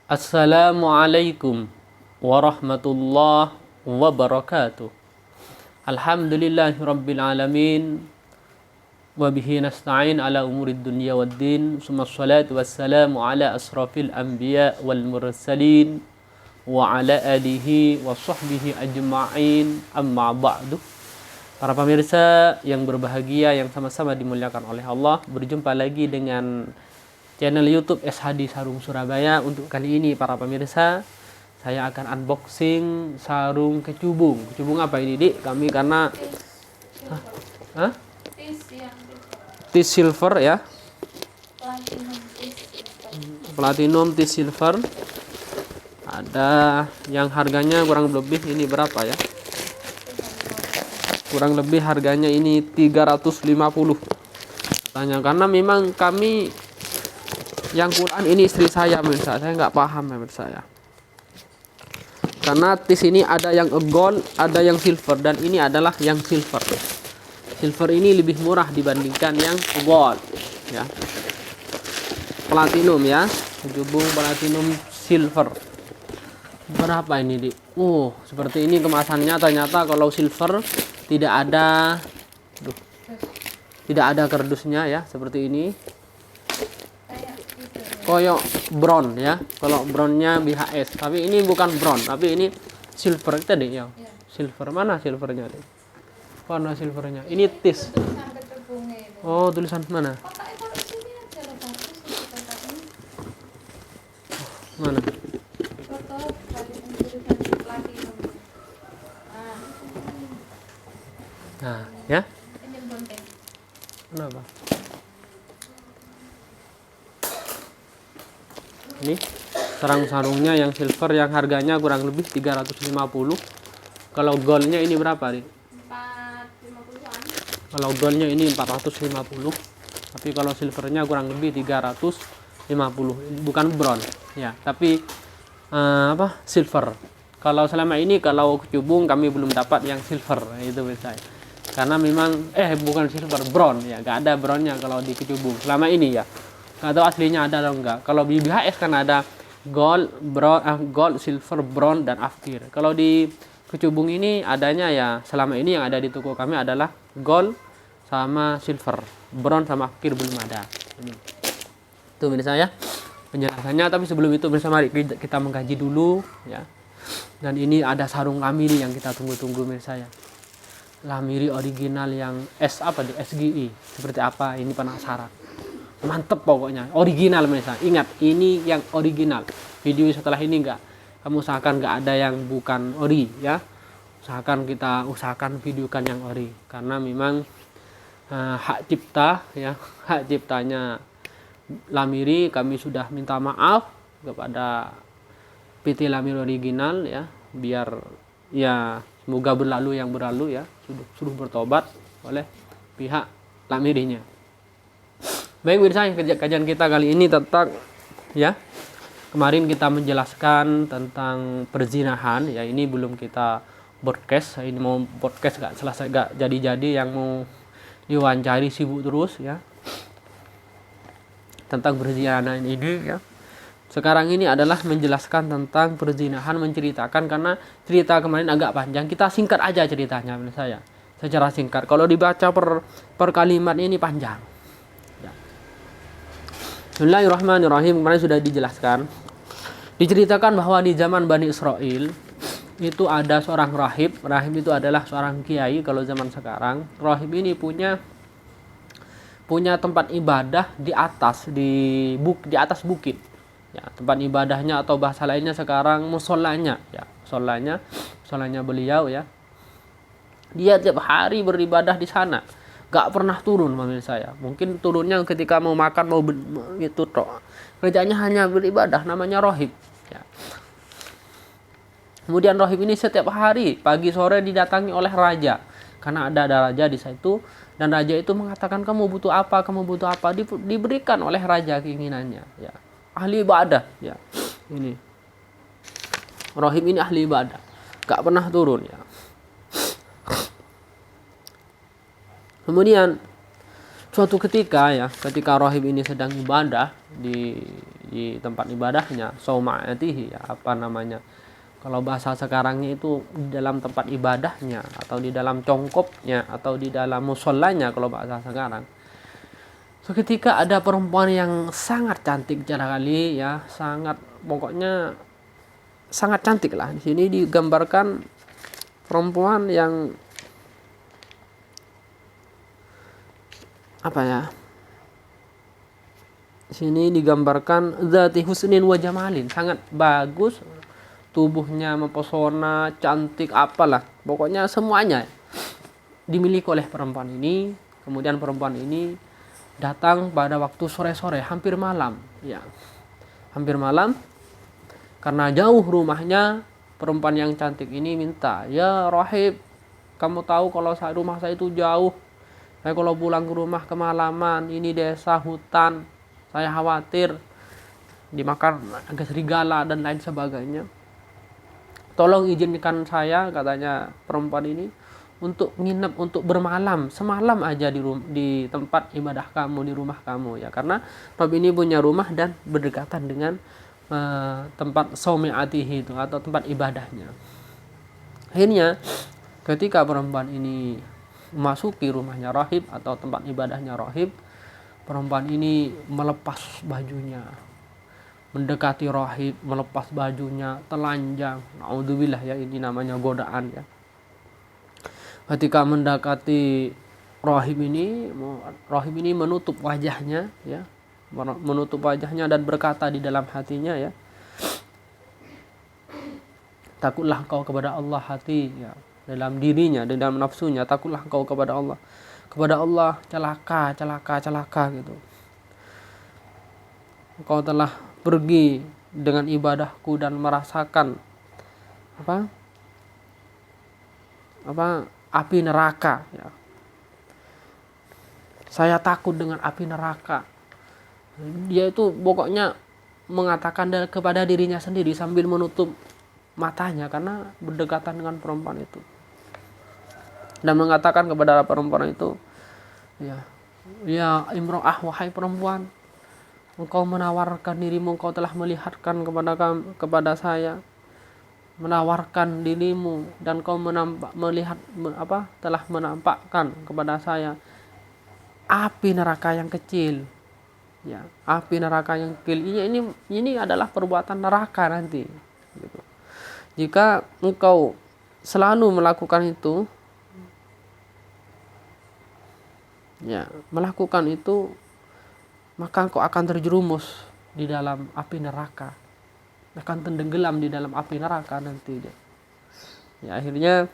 Assalamualaikum warahmatullahi wabarakatuh. Alhamdulillahi rabbil alamin. Wabihi nasta'in ala umurid dunya waddin. Summa salatu wassalamu ala asrafil anbiya wal mursalin wa ala alihi wa sahbihi ajma'in. Amma ba'du. Para pemirsa yang berbahagia, yang sama-sama dimuliakan oleh Allah, berjumpa lagi dengan channel YouTube SHD Sarung Surabaya. Untuk kali ini para pemirsa, saya akan unboxing sarung kecubung. Kecubung apa ini, Dik? Kami karena Tis silver ya. Platinum tis silver. Ada yang harganya kurang lebih ini berapa ya? Kurang lebih harganya ini 350. Tanya karena memang kami yang Quran ini istri saya, pemirsa. Saya nggak paham, pemirsa ya. Karena tis ini ada yang gold, ada yang silver, dan ini adalah yang silver. Silver ini lebih murah dibandingkan yang gold, ya. Platinum ya, kecubung platinum silver. Berapa ini, Dik? Seperti ini kemasannya. Ternyata kalau silver tidak ada, tidak ada kardusnya ya, seperti ini. Koyok brown ya. Kalau brownnya BHS, tapi ini bukan brown, tapi ini silver tadi ya. Silver, mana silvernya? Warna silvernya. Ini tis. Oh, tulisan mana? Mana? Nah, ya. Kenapa? Ini sarung-sarungnya yang silver yang harganya kurang lebih 350. Kalau goldnya ini berapa, nih? 450-an. Kalau goldnya ini 450. Tapi kalau silvernya kurang lebih 350. Bukan bronze ya, tapi silver. Kalau selama ini kalau kecubung kami belum dapat yang silver, itu bisa. Karena memang bukan silver, bronze ya, gak ada bronze-nya kalau di kecubung selama ini ya. Atau aslinya ada atau enggak. Kalau di BHS kan ada gold, gold, silver, bronze, dan afkir. Kalau di kecubung ini adanya ya, selama ini yang ada di toko kami adalah gold sama silver. Bronze sama afkir belum ada. Itu menurut saya penjelasannya. Tapi sebelum itu bersama kita mengkaji dulu ya. Dan ini ada sarung kami nih yang kita tunggu-tunggu menurut saya. Lamiri original yang SGI. Seperti apa? Ini penasaran. Mantep pokoknya, original misalnya. Ingat, ini yang original. Video setelah ini kamu usahakan nggak ada yang bukan ori ya. Usahakan videokan yang ori, karena memang hak cipta ya, hak ciptanya Lamiri. Kami sudah minta maaf kepada PT Lamiri Original ya, biar ya semoga berlalu yang berlalu ya, sudah bertobat oleh pihak Lamirinya. Baik pemirsa, kajian kita kali ini tentang ya, kemarin kita menjelaskan tentang perzinahan ya. Ini belum kita podcast, ini mau podcast gak selesai, gak jadi yang mau diwawancari sibuk terus ya tentang perzinahan ini ya. Sekarang ini adalah menjelaskan tentang perzinahan, menceritakan, karena cerita kemarin agak panjang, kita singkat aja ceritanya menurut saya, secara singkat. Kalau dibaca per kalimat ini panjang. Bismillahirrahmanirrahim. Kemarin sudah dijelaskan, diceritakan bahwa di zaman Bani Israel itu ada seorang rahib. Rahib itu adalah seorang kiai kalau zaman sekarang. Rahib ini punya tempat ibadah di atas bukit ya, tempat ibadahnya, atau bahasa lainnya sekarang musolanya ya, musolanya beliau ya. Dia tiap hari beribadah di sana, gak pernah turun pemirsa saya. Mungkin turunnya ketika mau makan, mau itu toh. Kerjanya hanya beribadah, namanya rohib ya. Kemudian rohib ini setiap hari pagi sore didatangi oleh raja, karena ada raja di situ, dan raja itu mengatakan kamu butuh apa, diberikan oleh raja keinginannya ya. Ahli ibadah ya. Ini rohib ini ahli ibadah, gak pernah turun ya. Kemudian suatu ketika ya, ketika rohib ini sedang ibadah di di tempat ibadahnya, sauma'atihi, ya, apa namanya, kalau bahasa sekarangnya itu di dalam tempat ibadahnya atau di dalam congkopnya atau di dalam mushollanya kalau bahasa sekarang. So, ketika ada perempuan yang sangat cantik kali ya, sangat, pokoknya sangat cantik lah. Di sini digambarkan perempuan yang apa ya? Di sini digambarkan zati husnin wa jamalin, sangat bagus, tubuhnya mempesona, cantik, apalah, pokoknya semuanya dimiliki oleh perempuan ini. Kemudian perempuan ini datang pada waktu sore-sore, hampir malam, ya, hampir malam, karena jauh rumahnya. Perempuan yang cantik ini minta, ya Rahib, kamu tahu kalau rumah saya itu jauh, saya kalau pulang ke rumah kemalaman, ini desa hutan, saya khawatir dimakan agak serigala dan lain sebagainya. Tolong izinkan saya, katanya perempuan ini, untuk nginep, untuk bermalam semalam aja di tempat ibadah kamu, di rumah kamu, ya, karena Rob ini punya rumah dan berdekatan dengan tempat saumi'atihi itu atau tempat ibadahnya. Akhirnya ketika perempuan ini memasuki rumahnya rahib atau tempat ibadahnya rahib, perempuan ini melepas bajunya, mendekati rahib, melepas bajunya, telanjang. Naudzubillah, ya, ini namanya godaan, ya. Ketika mendekati rahib ini menutup wajahnya, ya, menutup wajahnya dan berkata di dalam hatinya, ya, takutlah engkau kepada Allah, hati, ya, dalam dirinya, dalam nafsunya, takutlah engkau kepada Allah, celaka gitu. Engkau telah pergi dengan ibadahku dan merasakan api neraka, ya. Saya takut dengan api neraka. Dia itu pokoknya mengatakan kepada dirinya sendiri sambil menutup matanya karena berdekatan dengan perempuan itu, dan mengatakan kepada perempuan itu, ya imro'ah, wahai perempuan, engkau menawarkan dirimu, engkau telah melihatkan kepada saya, menawarkan dirimu, dan kau telah menampakkan kepada saya api neraka yang kecil, ya, api neraka yang kecil. Ini adalah perbuatan neraka nanti, gitu. Jika engkau selalu melakukan itu, ya, maka engkau akan terjerumus di dalam api neraka, akan tenggelam di dalam api neraka nanti. Ya, akhirnya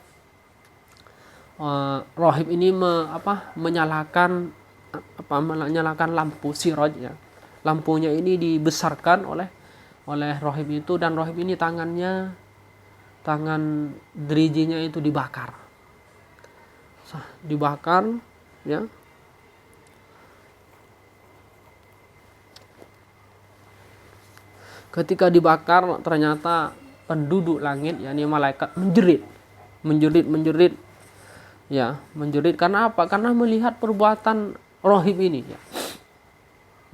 rahib ini menyalakan lampu siraj, ya. Lampunya ini dibesarkan oleh rahib itu, dan rahib ini tangan dirijinya itu dibakar, ya. Ketika dibakar, ternyata penduduk langit, yakni malaikat, menjerit, ya, menjerit. Karena apa? Karena melihat perbuatan rahib ini, ya.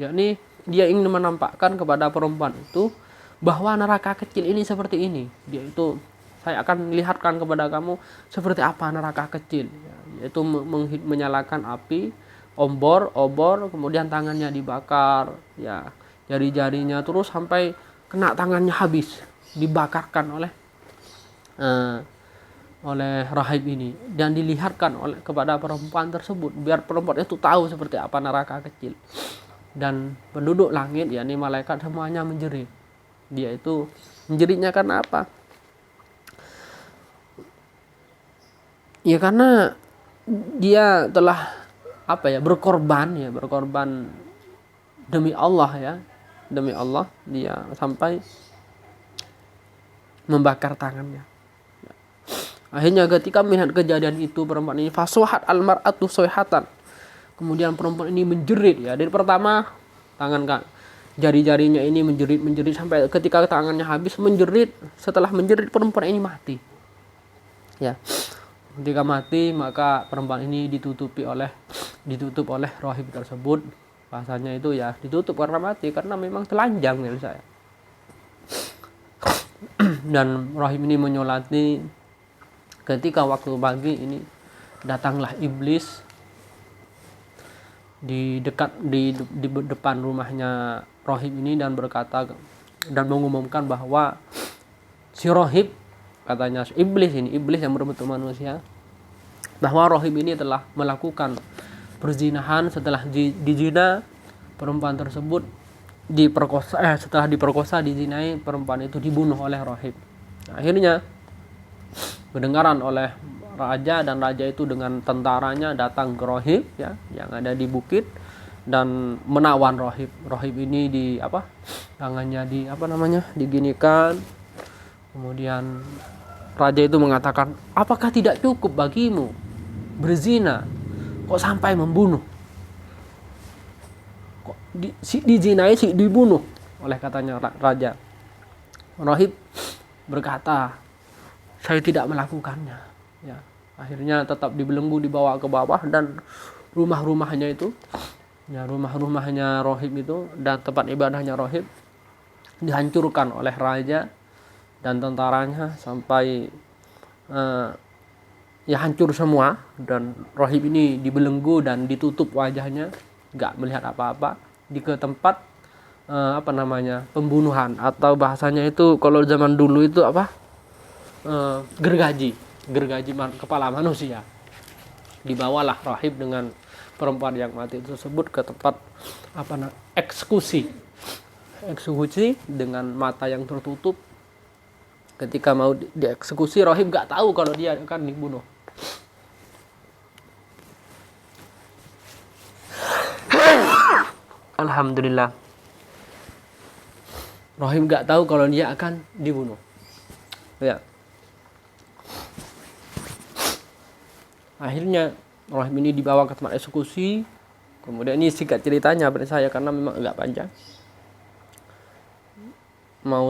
Yakni dia ingin menampakkan kepada perempuan itu bahwa neraka kecil ini seperti ini. Dia itu, saya akan lihatkan kepada kamu seperti apa neraka kecil, ya, yaitu menyalakan api obor, kemudian tangannya dibakar, ya, jari-jarinya terus sampai kena tangannya habis, dibakarkan oleh rahib ini, dan dilihatkan kepada perempuan tersebut biar perempuan itu tahu seperti apa neraka kecil. Dan penduduk langit, yakni malaikat, semuanya menjerit. Dia itu menjeritnya karena apa? Ya, karena dia telah berkorban demi Allah, ya. Demi Allah dia sampai membakar tangannya. Akhirnya ketika melihat kejadian itu, perempuan ini fasuhat almar'atu soihatan. Kemudian perempuan ini menjerit, ya. Dari pertama jari-jarinya ini menjerit sampai ketika tangannya habis menjerit. Setelah menjerit, perempuan ini mati, ya. Ketika mati, maka perempuan ini ditutup oleh rahib tersebut, bahasanya itu ya ditutup karena mati, karena memang telanjang menurut saya. Dan rahib ini menyolati ketika waktu pagi ini, datanglah iblis di depan rumahnya rahib ini dan berkata dan mengumumkan bahwa si rahib, katanya iblis yang berbentuk manusia, bahwa rahib ini telah melakukan perzinahan. Setelah dizina, perempuan tersebut setelah diperkosa, dizinai, perempuan itu dibunuh oleh rahib. Akhirnya kedengaran oleh raja, dan raja itu dengan tentaranya datang ke rahib ya yang ada di bukit dan menawan rahib. Rahib ini tangannya diginikan. Kemudian raja itu mengatakan, apakah tidak cukup bagimu berzina, kok sampai membunuh? Kok dizinai sih dibunuh oleh katanya raja. Rahib berkata, saya tidak melakukannya. Ya, akhirnya tetap dibelenggu, dibawa ke bawah, dan rumahnya rahib itu dan tempat ibadahnya rahib dihancurkan oleh raja dan tentaranya sampai hancur semua. Dan rahib ini dibelenggu dan ditutup wajahnya, nggak melihat apa-apa, di ke tempat pembunuhan, atau bahasanya itu kalau zaman dulu itu gergaji kepala manusia. Dibawalah rahib dengan perempuan yang mati tersebut ke tempat eksekusi dengan mata yang tertutup. Ketika mau dieksekusi, rahib gak tahu kalau dia akan dibunuh. Alhamdulillah, rahib gak tahu kalau dia akan dibunuh. Ya. Akhirnya rahib ini dibawa ke tempat eksekusi. Kemudian ini singkat ceritanya pada saya karena memang agak panjang. Mau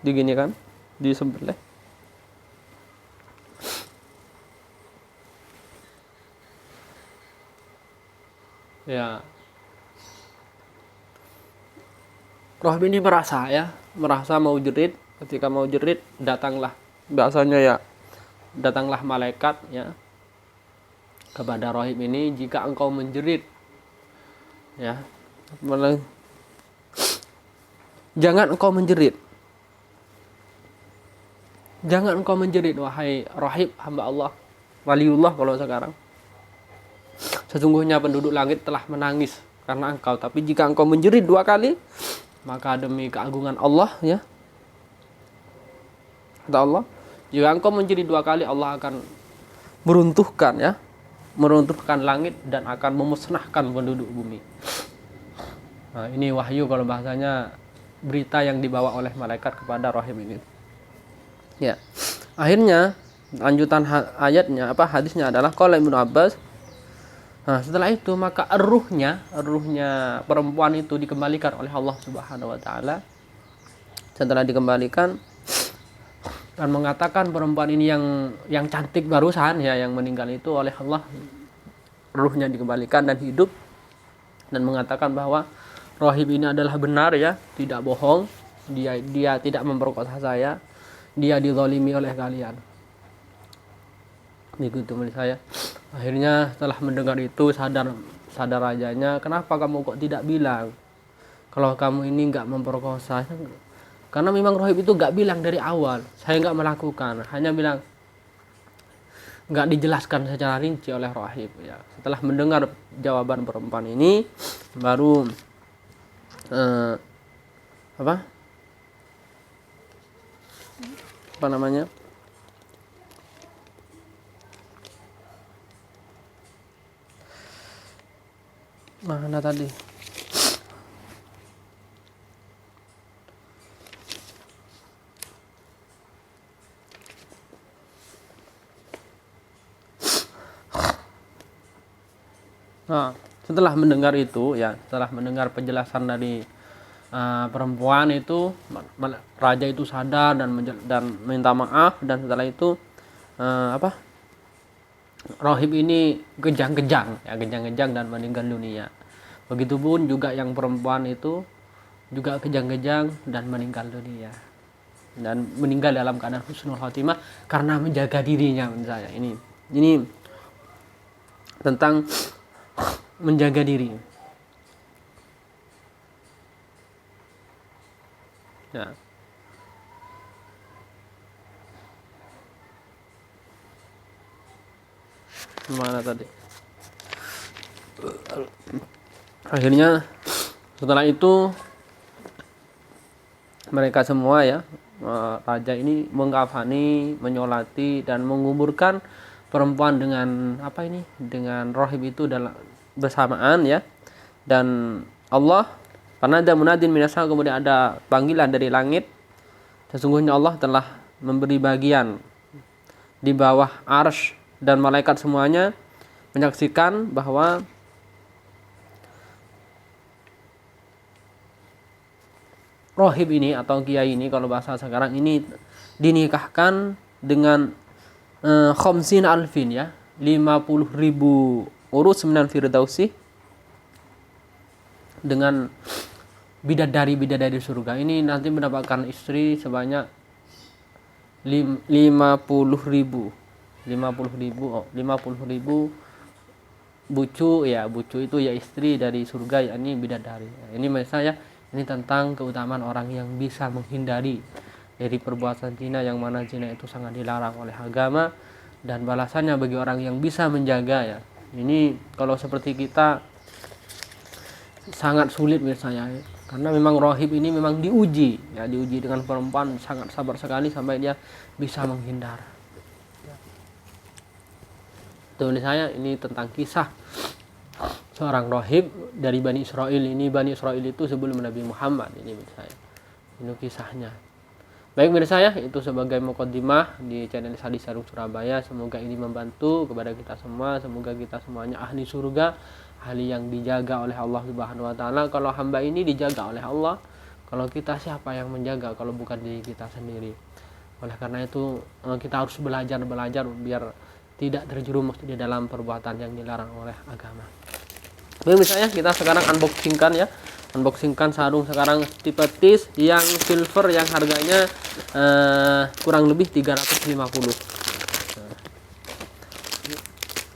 digini kan, disembelih. Ya. Rahib ini merasa mau jerit. Ketika mau jerit, datanglah malaikat ya kepada rahib ini, jika engkau menjerit ya, jangan engkau menjerit wahai rahib, hamba Allah, waliullah kalau sekarang. Sesungguhnya penduduk langit telah menangis karena engkau, tapi jika engkau menjerit 2 kali, maka demi keagungan Allah ya, kata Allah, jika engkau menjerit 2 kali, Allah akan meruntuhkan langit dan akan memusnahkan penduduk bumi. Nah, ini wahyu kalau bahasanya, berita yang dibawa oleh malaikat kepada rahib ini. Ya. Akhirnya lanjutan ayatnya hadisnya adalah qala Ibnu Abbas. Nah, setelah itu maka ruhnya perempuan itu dikembalikan oleh Allah Subhanahu wa taala. Setelah dikembalikan dan mengatakan perempuan ini yang cantik barusan ya, yang meninggal itu oleh Allah, ruhnya dikembalikan dan hidup, dan mengatakan bahwa rahib ini adalah benar ya, tidak bohong, dia tidak memperkosa saya, dia dizalimi oleh kalian. Begitu menurut saya. Akhirnya setelah mendengar itu sadar rajanya, kenapa kamu kok tidak bilang kalau kamu ini nggak memperkosa? Karena memang rahib itu nggak bilang dari awal, saya nggak melakukan, hanya bilang, nggak dijelaskan secara rinci oleh rahib ya. Setelah mendengar jawaban perempuan ini, baru mana tadi? Nah, setelah mendengar itu ya, setelah mendengar penjelasan dari perempuan itu, raja itu sadar dan minta maaf, dan setelah itu rohib ini kejang-kejang ya, kejang-kejang dan meninggal dunia. Begitupun juga yang perempuan itu juga kejang-kejang dan meninggal dunia, dan meninggal dalam keadaan husnul khotimah karena menjaga dirinya. Misalnya ini tentang menjaga diri ya. Mana tadi? Akhirnya setelah itu mereka semua ya, raja ini mengkafani, menyolati dan menguburkan perempuan dengan apa ini? Dengan rohib itu dalam bersamaan ya. Dan Allah, karena ada munadin minasa, kemudian ada panggilan dari langit. Sesungguhnya Allah telah memberi bagian di bawah arsy, dan malaikat semuanya menyaksikan bahwa rohib ini atau kiai ini, kalau bahasa sekarang ini, dinikahkan dengan khamsin alfin ya, 50.000 urus 9 firdausi, dengan bidadari surga. Ini nanti mendapatkan istri sebanyak 50.000 bucu ya. Bucu itu ya istri dari surga, yakni bidadari. Ini misalnya ini tentang keutamaan orang yang bisa menghindari dari perbuatan zina, yang mana zina itu sangat dilarang oleh agama, dan balasannya bagi orang yang bisa menjaga ya. Ini kalau seperti kita sangat sulit misalnya, karena memang rohib ini memang diuji dengan perempuan, sangat sabar sekali sampai dia bisa menghindar. Tulis saya ini tentang kisah seorang rohib dari Bani Israel. Ini Bani Israel itu sebelum Nabi Muhammad. Ini saya, ini kisahnya. Baik mirsa saya, itu sebagai mukaddimah di channel Sadis Sarung Surabaya. Semoga ini membantu kepada kita semua. Semoga kita semuanya ahli surga, ahli yang dijaga oleh Allah Subhanahu wa taala. Kalau hamba ini dijaga oleh Allah, kalau kita siapa yang menjaga kalau bukan diri kita sendiri. Oleh karena itu kita harus belajar biar tidak terjerumus di dalam perbuatan yang dilarang oleh agama. Baik, misalnya kita sekarang unboxingkan sarung sekarang tipe TIS yang silver, yang harganya kurang lebih 350.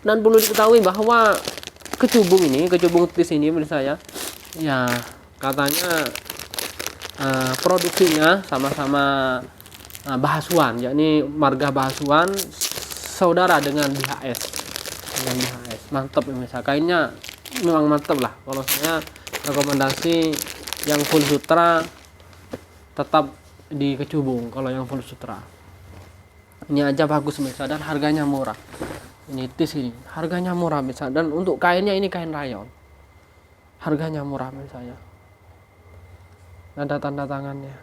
Dan perlu diketahui bahwa kecubung TIS ini menurut saya ya, katanya produksinya sama-sama Bahasuan, yakni marga Bahasuan, saudara dengan BHS. Mantap ya, misalnya kainnya memang mantap lah. Kalau saya rekomendasi yang full sutra tetap di kecubung. Kalau yang full sutra ini aja bagus misalnya, dan harganya murah. Ini TIS ini harganya murah misalnya, dan untuk kainnya ini kain rayon, harganya murah misalnya, ada tanda tangannya.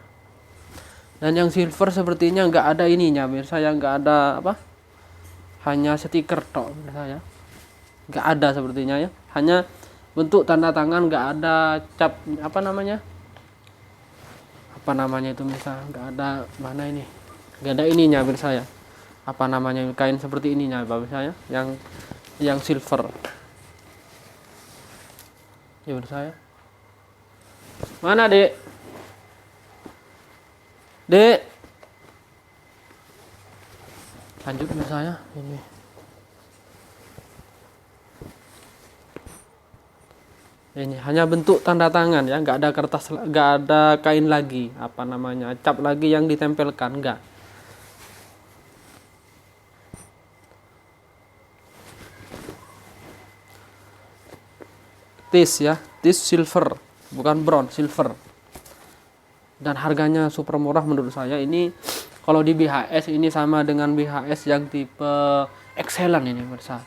Dan yang silver sepertinya nggak ada ininya misalnya, nggak ada apa, hanya stiker tok saya, nggak ada sepertinya ya, hanya bentuk tanda tangan, nggak ada cap apa namanya itu misalnya, nggak ada, mana ini, nggak ada ininya saya, apa namanya, kain seperti ininya misalnya, yang silver ya saya. Mana dek lanjut misalnya ini hanya bentuk tanda tangan ya, nggak ada kertas, nggak ada kain lagi, apa namanya, cap lagi yang ditempelkan, enggak. TIS ya, TIS silver, bukan bronze, silver, dan harganya super murah menurut saya. Ini kalau di BHS ini sama dengan BHS yang tipe excellent ini mirsa,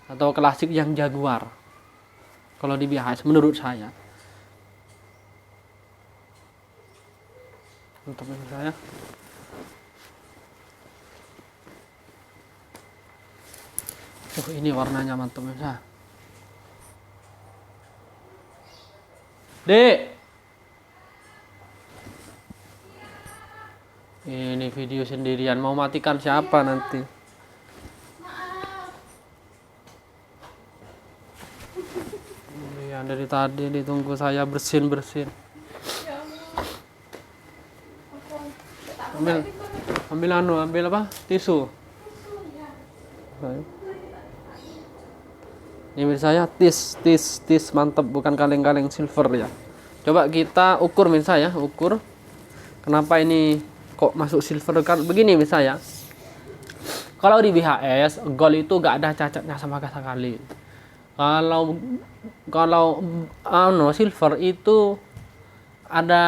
atau klasik yang Jaguar. Kalau di BHS menurut saya, untuk saya ini warnanya mantap mirsa. Dek, ini video sendirian, mau matikan siapa nanti? dari tadi ditunggu saya bersin. Ya Allah. Aku tak Ambil ambil apa? Tisu. ya. Ini menurut saya tis mantap, bukan kaleng-kaleng silver ya. Coba kita ukur menurut saya, ukur. Kenapa ini kok masuk silver kan begini menurut saya. Kalau di BHS gold itu gak ada cacatnya sama sekali. Kalau silver itu ada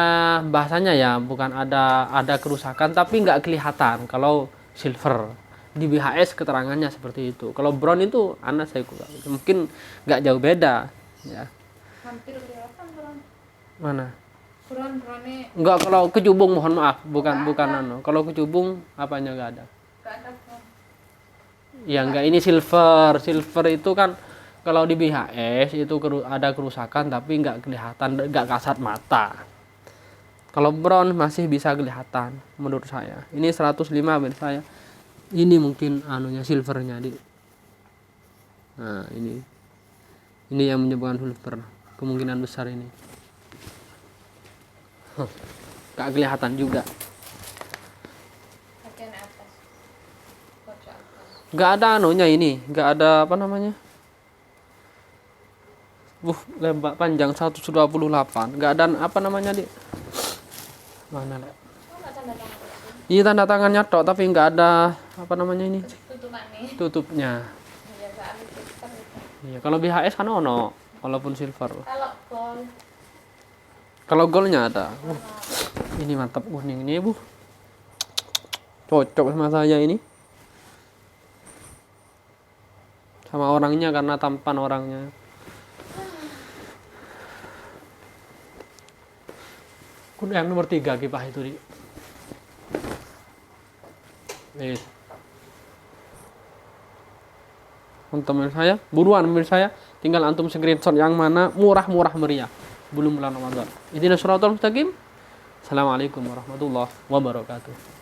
bahasanya ya, bukan ada kerusakan tapi nggak kelihatan kalau silver. Di BHS keterangannya seperti itu. Kalau brown itu saya mungkin nggak jauh beda ya. Hampir kelihatan Bron. Mana? Bron-bronnya Enggak, kalau kecubung mohon maaf, bukan Kalau kecubung apanya nggak ada. gak ada Bron. Ya enggak, ini silver. Silver itu kan kalau di BHS itu ada kerusakan tapi nggak kelihatan, nggak kasat mata. Kalau brown masih bisa kelihatan menurut saya. Ini 105 menurut saya. Ini mungkin silvernya di. Nah, ini yang menyebabkan silver. Kemungkinan besar ini. Nggak kelihatan juga. Bagian atas. Pojok atas. Nggak ada ini, nggak ada apa namanya. Lebar panjang 128. Nggak ada apa namanya di. Mana Le? Oh, enggak tanda tangan. Iya, tanda tangannya tok tapi nggak ada apa namanya ini Tutupan nih. tutupnya. Ya saat itu kan itu. Iya, kalau BHS kan walaupun silver. Kalau gold Kalau goldnya ada. Ini mantap kuning ini, Bu. Cocok sama saya ini. Sama orangnya karena tampan orangnya. Yang nomor 3 kipah itu di. Teman saya, buruan menurut saya, tinggal antum screenshot yang mana murah meriah. Belum bulan Ramadan. Ihdinas siratal mustaqim. Assalamualaikum warahmatullahi wabarakatuh.